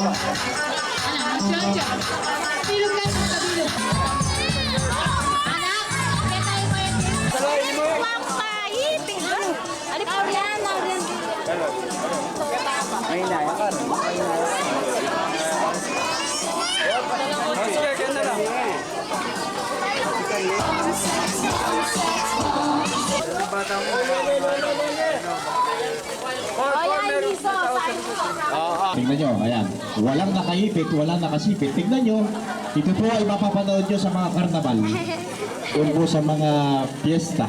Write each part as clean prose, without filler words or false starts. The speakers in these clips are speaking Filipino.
Mas Jojo. Bilog ka sa kabilog. Anak, kaya tayo mo yung pampahiting. Alip ko yan, Maurian. May inayakan. Sige, ganda lang. Bata mo. Tingnan nyo, ayan. Walang nakaipit, walang nakasipit. Tingnan nyo, ito po ay mapapanood nyo sa mga karnaval. Doon po sa mga fiesta.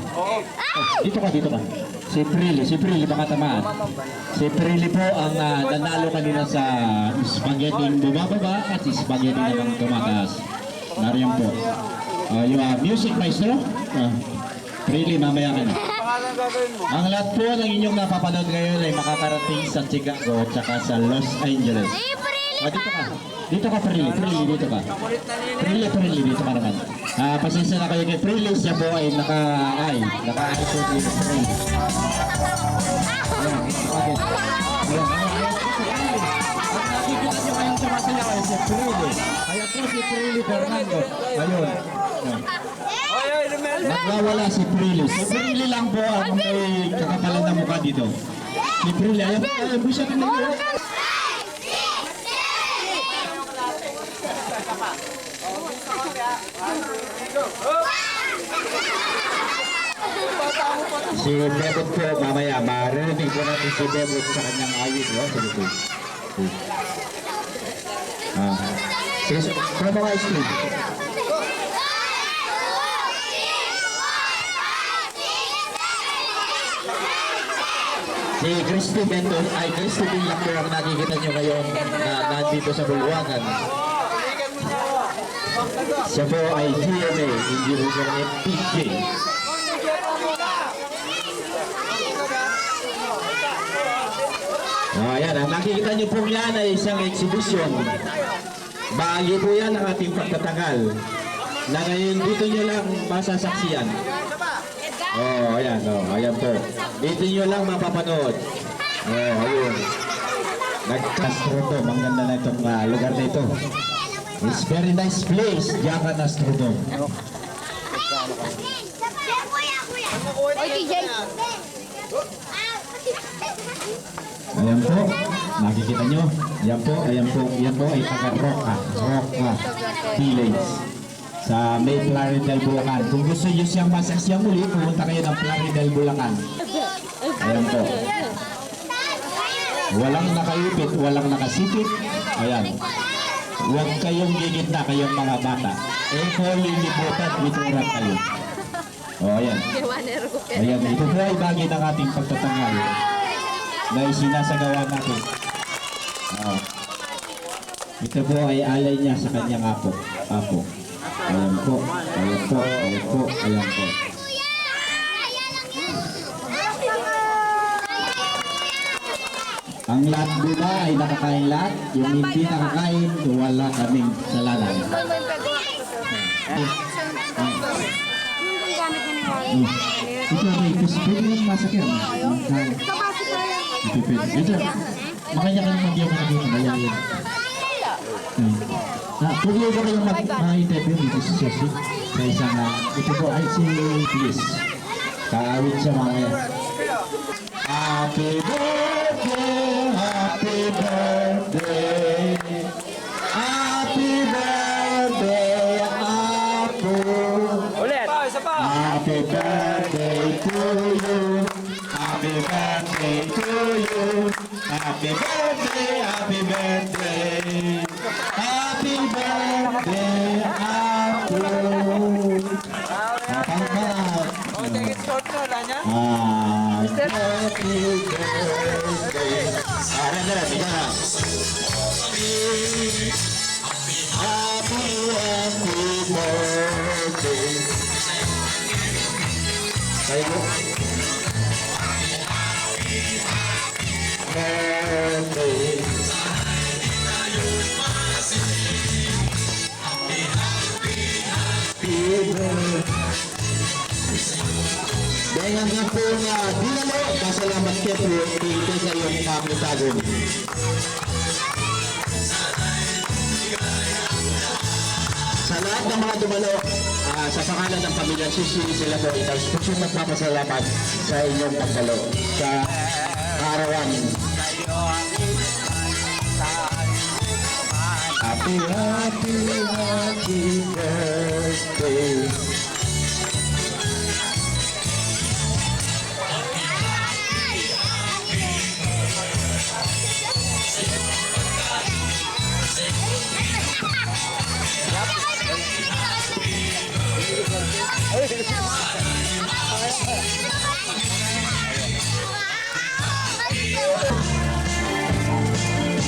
Dito ka, dito ka. Si Prilly baka tamaan. Si Prilly po ang nanalo kanina sa spaghetti bumababa at spaghetti naman tumataas. Nariyan po. Yung music maestro. Prilly, mamaya ka na. Ang lahat po ng inyong napapanood ngayon ay makakarating sa Chicago at saka sa Los Angeles. Dito ka. Dito ka, Prilly, dito ka. Prilly, dito ka naman. Pasensya na kayo kay Prilly, siya po ay naka-attitude dito sa Prilly. Ayan, bakit? Ayan. At nakikita nyo kayong sumasayaw ay si Prilly. Kaya po si Prilly Fernando. Ayun. Nagwawala si Prilly. Si Prilly lang po ang may kakapalan na mukha dito. Si Prilly, ayan po siya kanina. Si Bebot po, mamaya, marinig po natin si Bebot sa kanyang ayit. Sige po. Sige, kung mga screen. Si Christy Benton, Christy Bilang po ang nakikita nyo ngayon na nandito sa Bulwagan. Siya po ay GMA, hindi po siya ng FPJ. Ayan, ang nakikita nyo po yan ay isang exhibition. Bahagi po yan ang ating pagtatagal na ngayon dito nyo lang masasaksiyan. Ayan po. Dito nyo lang mapapanood. Ayun. Nag-Castro to, maganda na itong lugar na ito. It's very nice place, Jaka Nastrodo. Ayan po, nakikita nyo. Ayan po ay taga-Roca Village sa May Plaridel, Bulacan. Kung gusto nyo siyang masasyang muli, pumunta kayo ng Plaridel, Bulacan. Ayan po. Walang nakaipit, walang nakasipit. Ayan. Huwag kayong gigitna kayong mga bata. Po lilibutan, bituran kayo. Ayan. Ayan, ito po ay bagay ng ating pagtatangal na isinasagawa natin. Ito po ay alay niya sa kanyang apo. Ayan po. Ang lahat nila ay nakakain lahat. Yung hindi nakakain, wala kaming salanan. Ito may pwede yung masakit. Ito. Makanya ka naman diyan dito. Pwede ko kayong mag-interview dito si Ceci. Sa isang, ito po ay si Bliss. Kaawit siya mamaya. Happy birthday, happy birthday, happy birthday, Apo. Happy birthday to you, happy birthday to you, happy birthday, happy birthday, happy birthday, Apo. Happy birthday. Happy birthday. Kayo. Birthday. Dengan nga po na dinalo, pasalamat kayo po dito sa iyong pamutagon. lahat ng mga dumalo sa pangalan ng pamilya Sisi sila po ikaw pusong magpapasalamat sa inyong pagdalo sa arawan. Happy, happy, happy birthday.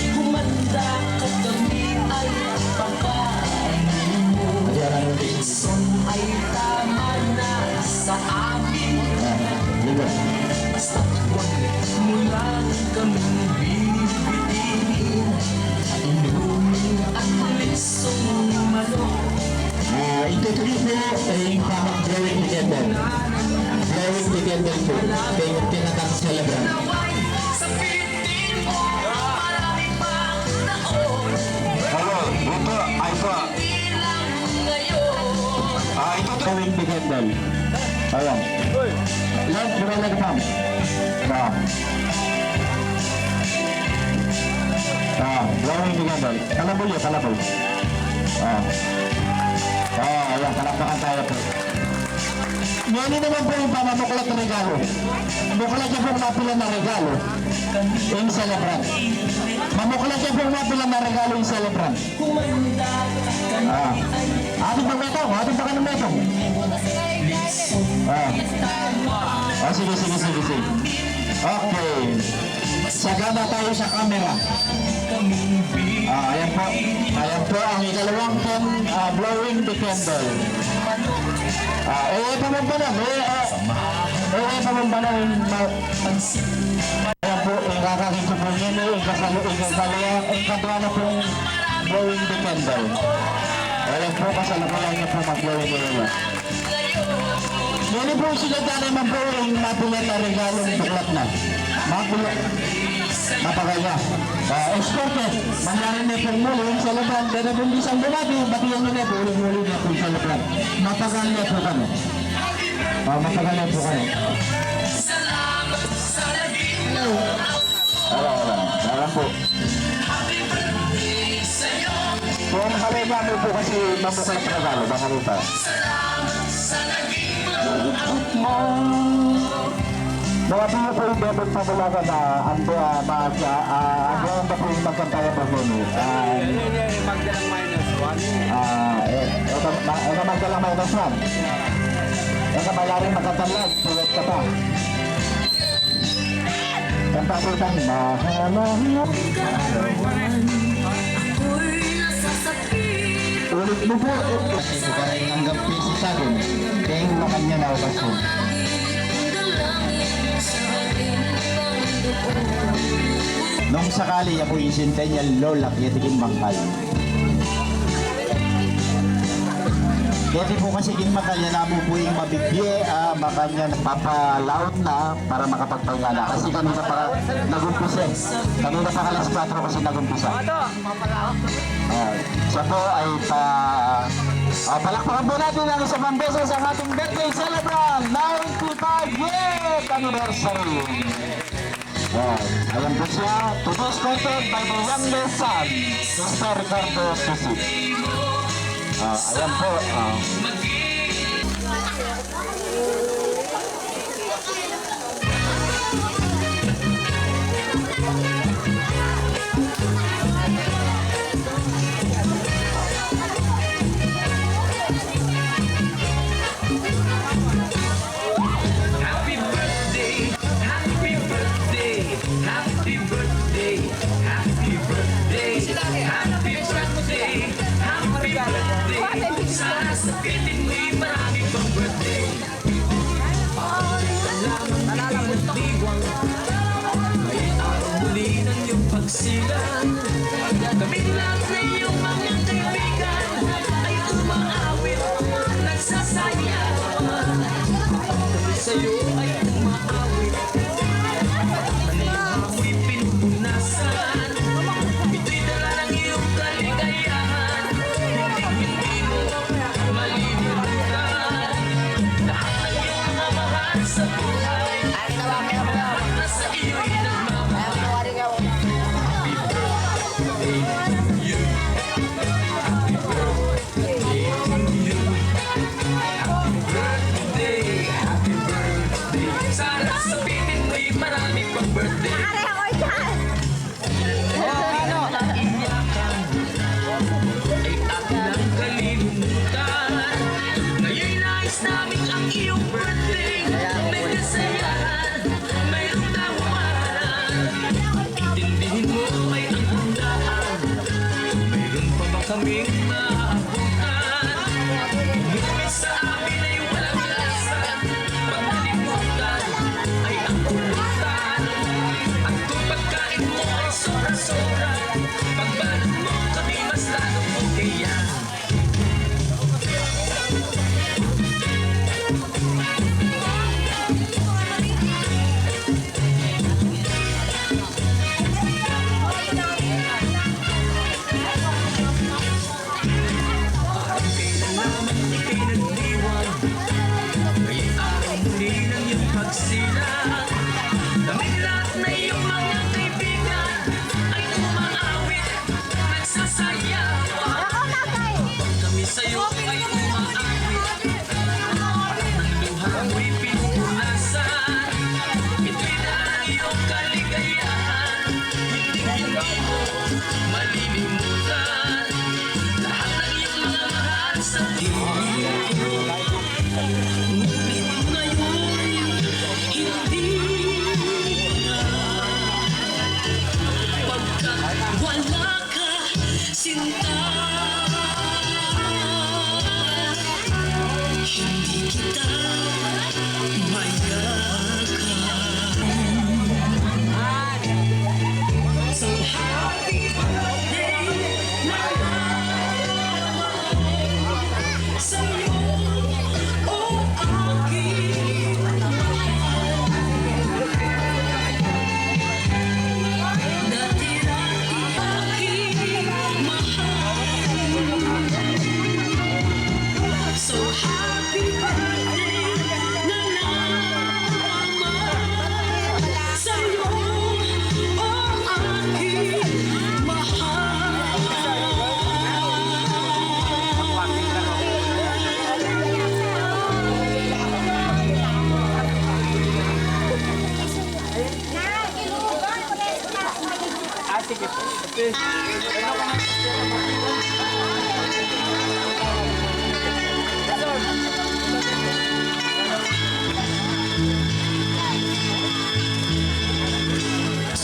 Kumanda ka kami ay pagkain mo. Son ay tama na sa amin. Basta't huwag mo lang kaming bibitiin. Inumin at lisong manok. Itutuloy po yung pamang blowing together. Blowing together po. Kaya tinatang celebrant. Naway sa pitin mo marami pang taon. Hello, ito, ay po. Hindi lang ngayon. Ito blowing together. Ayan. Love, bumalag ma'am. Blowing together. Kalabol yun, kalabol. Ayan, kalakbakan tayo po. Ngayon naman po yung pamamuklat na regalo. Muklat niya po mapila na regalo yung celebrant. Mamuklat niya po mapila na regalo yung celebrant. Ating pang metong, ating pang anong metong. Sige. Okay. Sagana tayo sa camera. Ayan po ang ikalawang blowing the candle. Pamambanang. Ayan po, ikakakit ko po yun, ikakagawa na pong blowing the candle. Ayan po, kasalapalan niya po mag-blowing the candle. Ngayon po sila dahil naman po yung mapulat na regalong buklat na. Mapulat. Napakaya. Escorted. Mangyari na pong muli sa laban. Dada pong isang bumati. Batiyan nyo na po. Ulit-ulit na po sa laban. Napakaya po kami. Napakaya po kami. Salamat sa naging Alam po. happy birthday sa'yo. Kung kami namin po kasi mamuklat na regalo. Baka nita. Salamat sa naging Mga piyo po yung bebot pa mula ka na ang ba po yung magkantaya po po niyo. Magdalang -1. Ito magdalang -1. Ito malaring magkatanlag, tuyot ka pa. Kanta po tayo, mahalaman. ako'y nasasakit. Ulit mo po. Kasi ito ka rin hanggang piso sa akin. Kaya yung makanya na upas po. Nung sakali ako yung centennial lola, kaya tiging bangkal. Kaya po kasi king makanya na po yung mabigye, makanya papalaot na para makapagpahinga na. Kasi kanina pa nagumpisa. Kanina pa kalas 4 kasi nagumpisa. Siya po ay palakpakan po natin ang isang beses ang ating birthday celebrant, 95th anniversary. Ayan po siya, to be escorted by the youngest son, Mr. Ricardo Susi. Ayan po. Happy birthday, happy birthday, happy birthday, happy birthday, happy birthday, happy birthday. Sana sa piling mo'y marami pang birthday. Salamat ng diwang, ay araw muli ng iyong pagsilang. Kaming lahat na iyong mga kaibigan ay umaawit, nagsasayang. Kami sa'yo ay umaawit, kanina mo'y pinupunasan. Ito'y dala ng iyong kaligayahan. Hindi mo may marami pang birthday. Iyakan ay akin ang kalilimutan. Ngayon nais namin ang iyong birthday. May kasayahan, mayroong tawanan. Intindihin mo ay ang handaan. Mayroon pa ba kaming maabutan? Ngunit sa amin ay walang lasa. Pag nalimutan ay ang kulutan. At kung pagkain mo ay sobra-sobra, pagbalot mo kami mas lalo mo kaya. Parang kailan naman ika'y nagdiwang. Ngayong araw muli ng iyong pagsilang. Kaming lahat na iyong mga kaibigan ay umaawit, nagsasayaw. Pag kami sa'yo ay umaawit, ng luha mo'y pinupunasan. Ito'y na ang iyong kaligayahan. Hindi mo malilimutan lahat ng iyong mga mahal sa akin. Ngunit ngayon, hindi na. Pagkat wala ka, sinta, hindi kita mayakan. So happy birthday sa'yo, oh aking mahal. Dati-dati aking mahal. So happy birthday na naman sa'yo, oh aking Ah, sige po.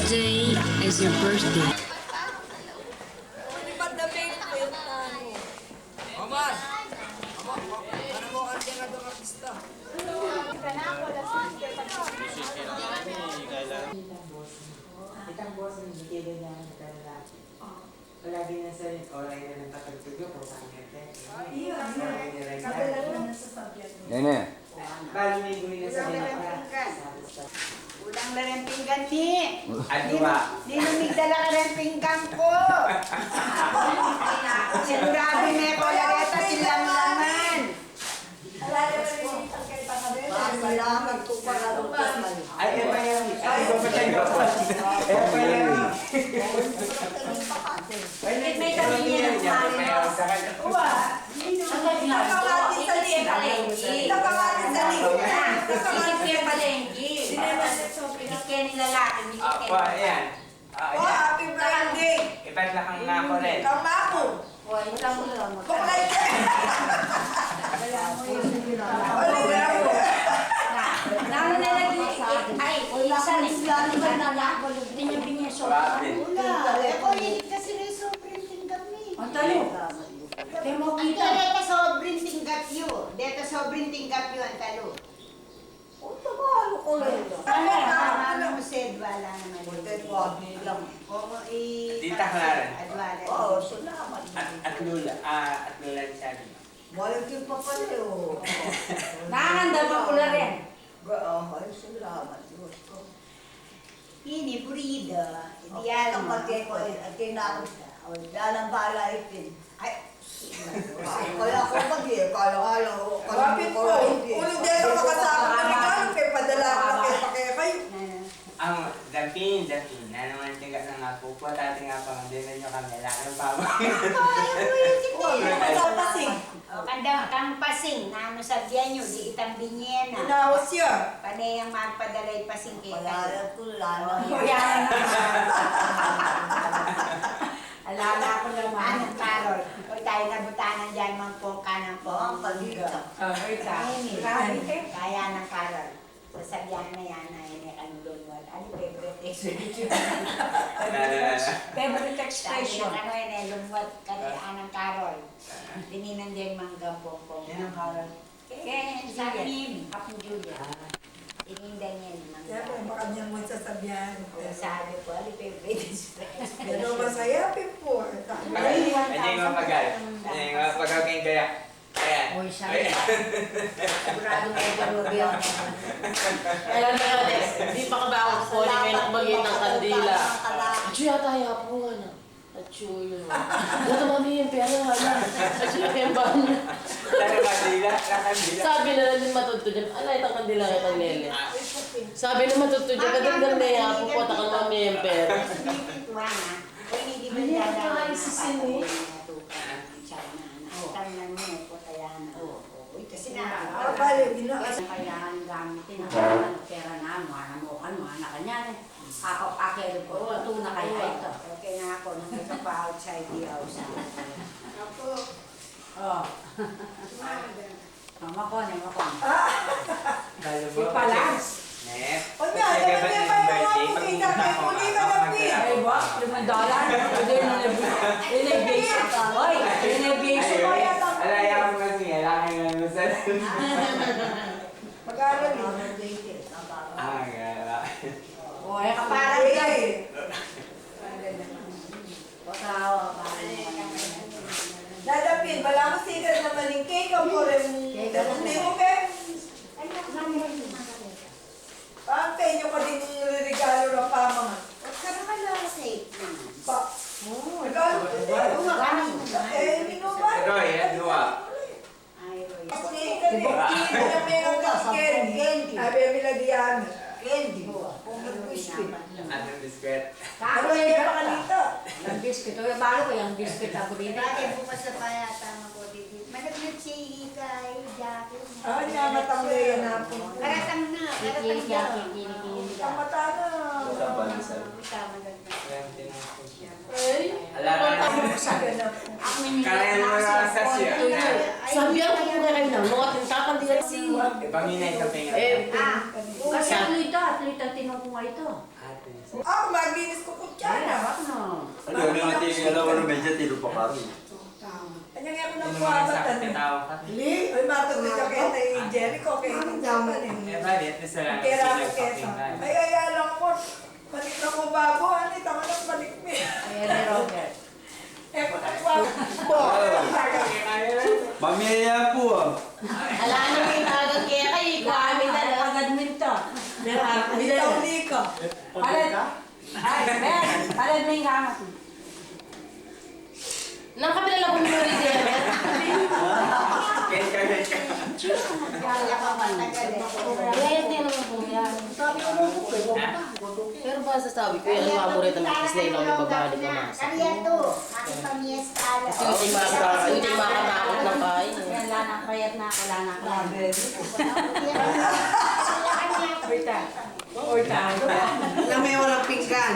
Today is your birthday. Itang boss ng bigay niya ng talaga. Palagi na sa rin, oray na ng katagtugyo kung saan ngete. Nene. Bali may gawin na sa rin. Ulang na rin pinggan ni. Ano ba? Di namigdala ka rin pinggan ko. Sigurado na ko lareta silang laman. Salamat po para lupas man. Ay, pa yan. Ay, ito pa tayo. Ay, pa yan. May kami niya ng Nakakati sa palengke. Nakakati sa palengke. Binikya ni lalaki. Apa, yan. Oh, happy birthday! Ipat lang ang nako rin. Kamako! Oh, ikaw mo lang. Buklay ka! Lalo na ay, isa na sila na lang. Hindi niya binyeso. Wala. Ako hindi kasi rin sobrang tingkat ni. Ang talo. Demo kita. Dito sobrang tingkat yun. Dito sobrang tingkat yun ang talo. O, tabalo ko rin. Ano mo said, wala naman. Tita Clara. Oo, salamat. At Lula. At Lula ni Sabi. Malaki pa pala yun. Nakakanda pa pula rin. Ay, salamat. Diyos ko. Ini, burida. Ideal mo. At kinakot na. Dalang bala ipin. Ay, kaya ako pag-i. Kala ko. Kapit po. Unang din ako makasama kami gano'n kay padala ko na kaya kayo. Ang Dampin. Na naman tiga na nga po po. Dati nga pang din nyo kami. Lakang pama. Masapasing. Kang pasing, na ano sabihan nyo, di itang binyen na. Inawas siya. Panay ang magpadalay pasing kay Palaran ko lalo. Alala ko naman. Anong Carol? O tayo nabutanan dyan, mangpong kanang po. Ang palita. Kaya ng Carol. Sasagyan na yan na yun ang lunwal. Ano favorite expression? Favorite expression. Ano yun lunwal kaya ng Carol. Tininan din manggang pong. Yan ang Carol. Kaya sa akin, Kapong Julia. Tinindan yan Siyempre, manggang. baka niya mo sasabihan. Sabi ko, ano favorite expression? Pero masaya, before. Hindi nga magal. Hindi nga pagkakain kaya. Ayan. Uy, sabi ka. Sigurado may galubi ako. Alam mo natin, hindi pa ka ba ako poli may nakbagay ng kandila. Acho yata yapo nga na. Acho yun. Ito mami yung pera nga na. Acho yung kemba niya. Nakandila. Sabi na lang din matuto dyan. Alay, itang kandila kitang nele. Sabi na matuto dyan. Kadagdag na yapo po. Takang mami yung pera. Hindi ba dyan ang kasi na, Bale, binaas. kaya ang gamitin ang pera na, mga namukan, mga nakanyan. Ako, akil ko, ito na kaya ito. Okay na ako, nung ito pa outside the house. Ako. Oh. Mama ko, nama ko. Kalo Si Palas. Net. O niya, dapat niya pa yung mga kumita. Kaya muli ka na, Pin. Ay, ba? $5. Hindi, inibigation. Oy, inibigation ko yan. Alaya ko kasi, alaki nga naman sa... Mag-aaral eh. Gala. Oy, kaparang ka. Patawa, Dadapin, wala mo sigal naman yung cake ang pure mo. Hindi mo, Pin. Parang penyo ka din yung regalo ng pamang. Pa. Regalo ko din. Eh, minuman. Roy, dua. Kasi kanina na may ang candy. Sabi nila diyan. Candy. Anong biskwit? Ano yung pakalita? Ang biscuit. Oy, bago ko yung biscuit ako din. bukas na pa yata ako dito. Managnag si Ikay, Jackie. Ah, niya matangli yan na po. Karatang na, karatang na. Kamata na. Tama na sa... Tama na. Ay, Alala na. Kaya mo na sa siya. sabi ako kung kaya na, mga tintapan din si... Pangina ito pinga. Kasi ano ito? At ito tinong ko nga ito. Ako, maglinis ko po dyan. Ano? Ano yung mga tingin alam mo na medyo tilo pa kami. Kanya nga ako Ano ng mga kuwabatan. sakit tao ka? Ay, matagli ka kaya tayo Jericho. Kaya hindi naman Eh, bakit? Ito sa lang. Kera ko kesa. Ay, alam ko. Balik na ko babo. Ano, tama na balik mo. Ayan ni Robert. Eh, kung nagkuwabatan. Mamiyaya po ah. Ala na may tagang kaya kayo, kami na lang. Agad mo ito. Ikaw, Nico. Palad mo yung gamas. Nang kapila lang kung muli din. Kaya pa matagal eh. Kaya hindi naman po yan. Pero ba sasabi ko, yan ang mamurit ng mga kislay na may babalik na masa. Kaya to, makipamiestala. Kasi hindi makatakot ng kain. Wala na kayat na ako, wala na ako. Na may walang pinggan.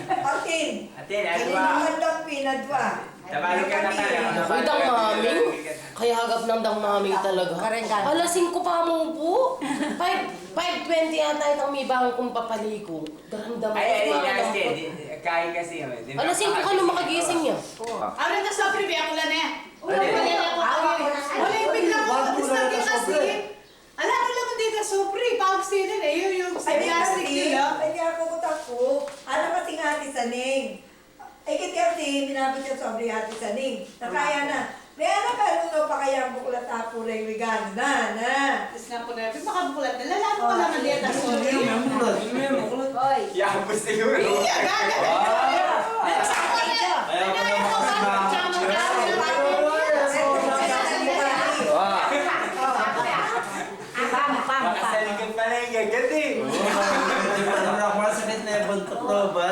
Atin. Atin, Kaya adwa. magandang pinadwa. Tabalik ka na tayo. Uy, dang maming. Kaya hagap ng dang maming talaga. Alas 5 pa mo po. 5:20 yata itong may bangon kong papaliko. Daramdam mo. Ay, kasi, kain kasi. Alas 5 ka nung makagising niya. Ano na sa pribi ako lang eh. Wala yung bigla ko. Gusto niya kasi. Ala ko lang dito supri. Pag sinin eh. Yung sa plastic nila. Ay, ako ko. Ano kasi nga ati saning? Ay, kasi minabot siya sobre ati saning. Nakaya na. May anak ka nung pa kaya ang buklat tapo rin regalo na. Tapos nga po na. Makabulat na. Lalano ko lang ang dieta sorry. Hoy. Yakap siguro. Iya, gaga. Ayaw ko na Makasaligan pala yung gagat eh. Hindi pa naman ako masakit na yung buntok na ba?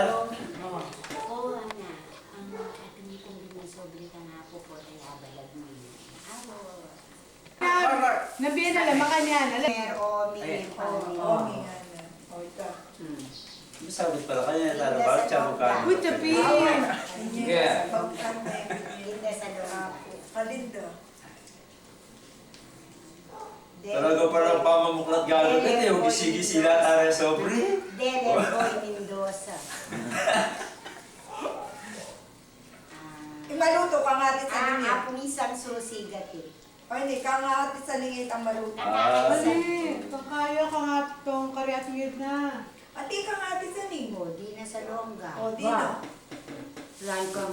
Oo na. Ang ating kong binisobre ka na po po. Kaya balag mo yun. kanya. Pero, Omi nga na. O ito. Sabit pala kanya, talo ba? Tsaka magkano? With the pin. Yeah. Hindi sa loob. Kalindo. Talaga parang pamamuklat gano'n ito yung gisi-gisi lahat are sobre. Dele Boy Mendoza. Maluto ka nga ati sa lingit. Ako isang susigat eh. O hindi, ka nga ati sa lingit ang maluto. Mali. Kakaya ka nga itong kariatiyod na. Ati ka nga ati sa lingit. O, di na sa longga. O, di na. Lang ka mo.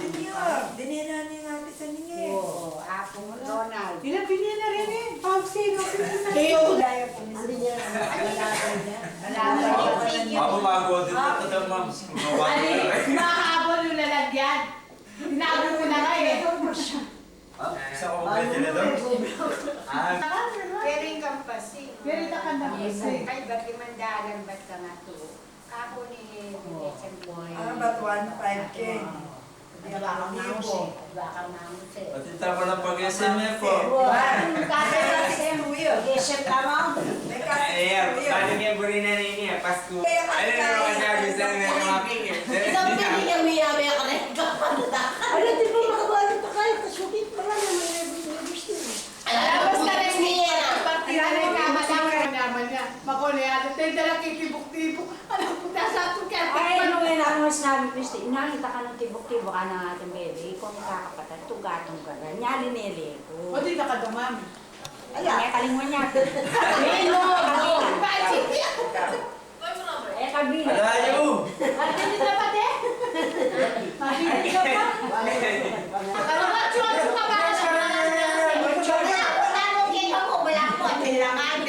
Dinena niya nga ati sa lingit. Oo, ako Ronald. Nilapin niya na rin eh. Pag-sino. Mamamago din ito daw, ma'am. Makahabol yung lalagyan. Tinablo ko na nga eh. Isa ko mag-ventilador? Pero yung kampasi. Pero ita ka na kasi. Ay, ba't imandagan ba't ka nga to? Ako ni Vincent Boy. Ba't 1.5K? Baka namus eh. Baka namus eh. At ita pa lang pag-SMS po. Geshem ka mo? Ayan, paano niya buri na rin niya? Pasko. Ano na mga sabi sa mga making eh? Isang pili niya miyamaya ka na yung kapanda. Ano, di ba makabalik pa kayo? Kasukit pa lang naman yung gusto. Basta rin niya. Pagtira na yung kama naman niya. Makulay ate. Tayo dalang kikibok-tibok. Ano punta sa ato kaya? Ay, ano nga na mas namin, Christy, nakita ka ng tibok-tibok ka ng ating bebe. Ikaw ang kakapatan, tugatong ka na. Nyali nili ko. O di na ka dumam. Ayan, may kalingon niya. Hello! Eh, kabila. Alayo! Hindi na pa de? Hindi ka pa? Ano ba? Chuan-chu ka ba? Wala mo kita mo. Wala mo. Kailangan.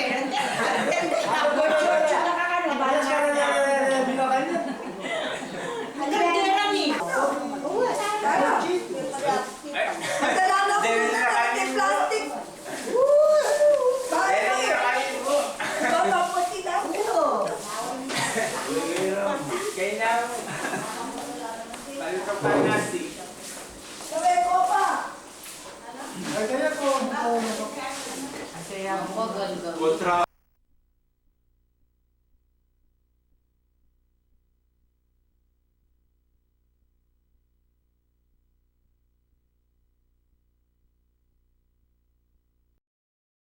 Madala na ko na natin plastic. Baba po sila. Kaya na. Paano ka pa nasi? Sabi ko pa. Ang ganda. Kontra